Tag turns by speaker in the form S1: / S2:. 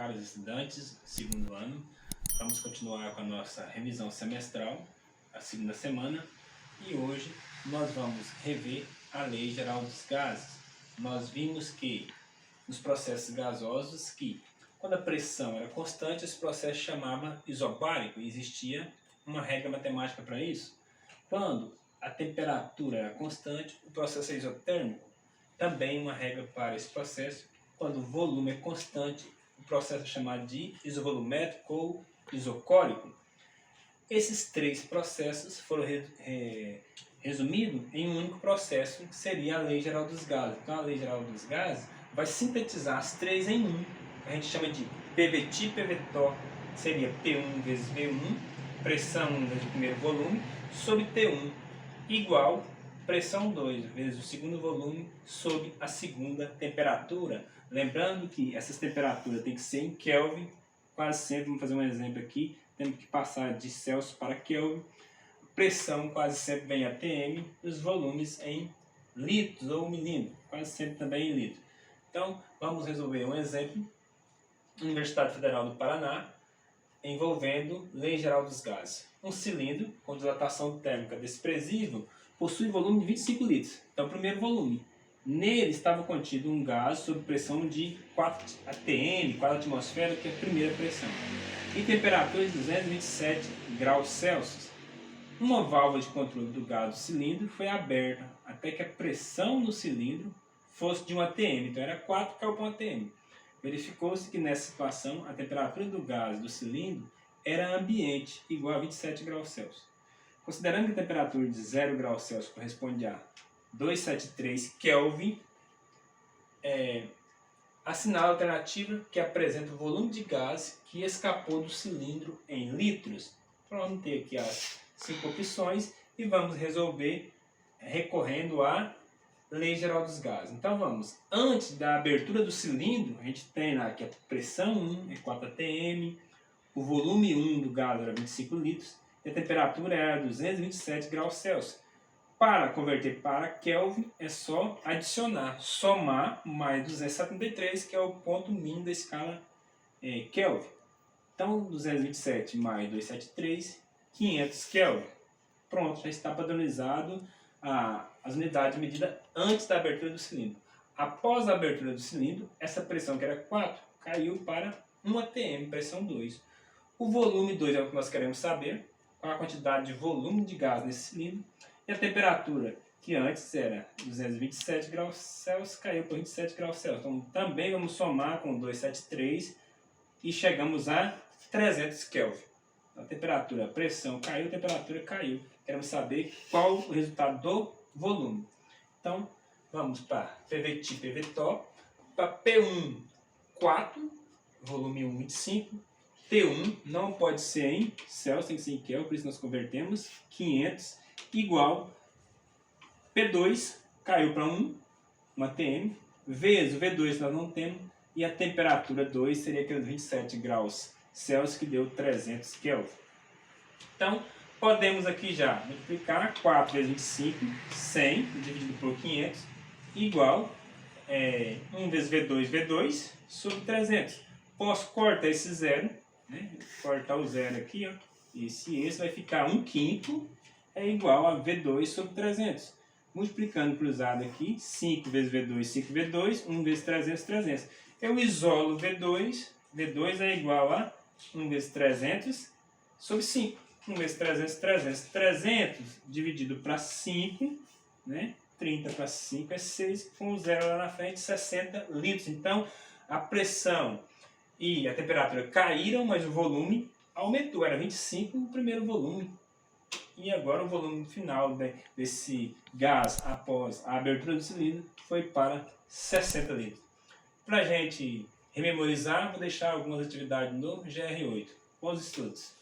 S1: caros estudantes, segundo ano. Vamos continuar com a nossa revisão semestral, a segunda semana, e hoje nós vamos rever a Lei Geral dos Gases. Nós vimos que nos processos gasosos, que quando a pressão era constante, esse processo chamava isobárico, e existia uma regra matemática para isso. Quando a temperatura era constante, o processo é isotérmico, também uma regra para esse processo. Quando o volume é constante, o processo é chamado de isovolumétrico ou isocórico. Esses três processos foram resumidos em um único processo, que seria a Lei Geral dos Gases. Então, a Lei Geral dos Gases vai sintetizar as três em um. A gente chama de PVT, PVTO, seria P1 vezes V1, pressão 1 vezes o primeiro volume, sobre T1, igual pressão 2 vezes o segundo volume sobre a segunda temperatura. Lembrando que essas temperaturas têm que ser em Kelvin, quase sempre, vamos fazer um exemplo aqui, temos que passar de Celsius para Kelvin. Pressão quase sempre vem ATM, e os volumes em litros ou milímetros, quase sempre também em litros. Então, vamos resolver um exemplo. Universidade Federal do Paraná, envolvendo Lei Geral dos Gases. Um cilindro com dilatação térmica desprezível possui volume de 25 litros. Então, o primeiro volume. Nele estava contido um gás sob pressão de 4 atm, 4 atmosferas, que é a primeira pressão, e temperatura de 227 graus Celsius. Uma válvula de controle do gás do cilindro foi aberta até que a pressão no cilindro fosse de 1 atm. Então, era 4, caiu para 1 atm. Verificou-se que nessa situação a temperatura do gás do cilindro era ambiente, igual a 27 graus Celsius. Considerando que a temperatura de 0 graus Celsius corresponde a 273 Kelvin, assinala a alternativa que apresenta o volume de gás que escapou do cilindro em litros. Então, vamos ter aqui as 5 opções e vamos resolver recorrendo à Lei Geral dos Gases. Então vamos, antes da abertura do cilindro, a gente tem aqui a pressão 1 é 4 atm, o volume 1 do gás era 25 litros e a temperatura era 227 graus Celsius. Para converter para Kelvin é só adicionar, somar mais 273, que é o ponto mínimo da escala Kelvin. Então 227 mais 273, 500 Kelvin. Pronto, já está padronizado as unidades de medida antes da abertura do cilindro. Após a abertura do cilindro, essa pressão que era 4 caiu para 1 atm, pressão 2. O volume 2 é o que nós queremos saber, qual a quantidade de volume de gás nesse cilindro, e a temperatura, que antes era 227 graus Celsius, caiu para 27 graus Celsius. Então também vamos somar com 273 e chegamos a 300 Kelvin. A temperatura, a pressão caiu, a temperatura caiu. Queremos saber qual o resultado do volume. Então, vamos para PVT, PVTO. Para P1, 4, volume 1, 25. T1 não pode ser em Celsius, tem que ser em Kelvin, por isso nós convertemos. 500, igual P2, caiu para 1 atm, vezes o V2 nós não temos, e a temperatura 2 seria aqueles 27 graus Celsius, que deu 300 Kelvin. Então, podemos aqui já multiplicar 4 vezes 25, 100, dividido por 500, igual 1 vezes V2, V2, sobre 300. Posso cortar esse zero, né? Cortar o zero aqui, ó. Esse vai ficar 1/5, é igual a V2 sobre 300. Multiplicando cruzado aqui, 5 vezes V2, 5V2, 1 vezes 300, 300. Eu isolo V2, V2 é igual a 1 vezes 300 sobre 5. 1 vezes 300, 300. 300 dividido para 5, né? 30 para 5 é 6, com um zero lá na frente, 60 litros. Então, a pressão e a temperatura caíram, mas o volume aumentou. Era 25 o primeiro volume. E agora o volume final desse gás após a abertura do cilindro foi para 60 litros. Para a gente rememorizar, vou deixar algumas atividades no GR8. Bons estudos!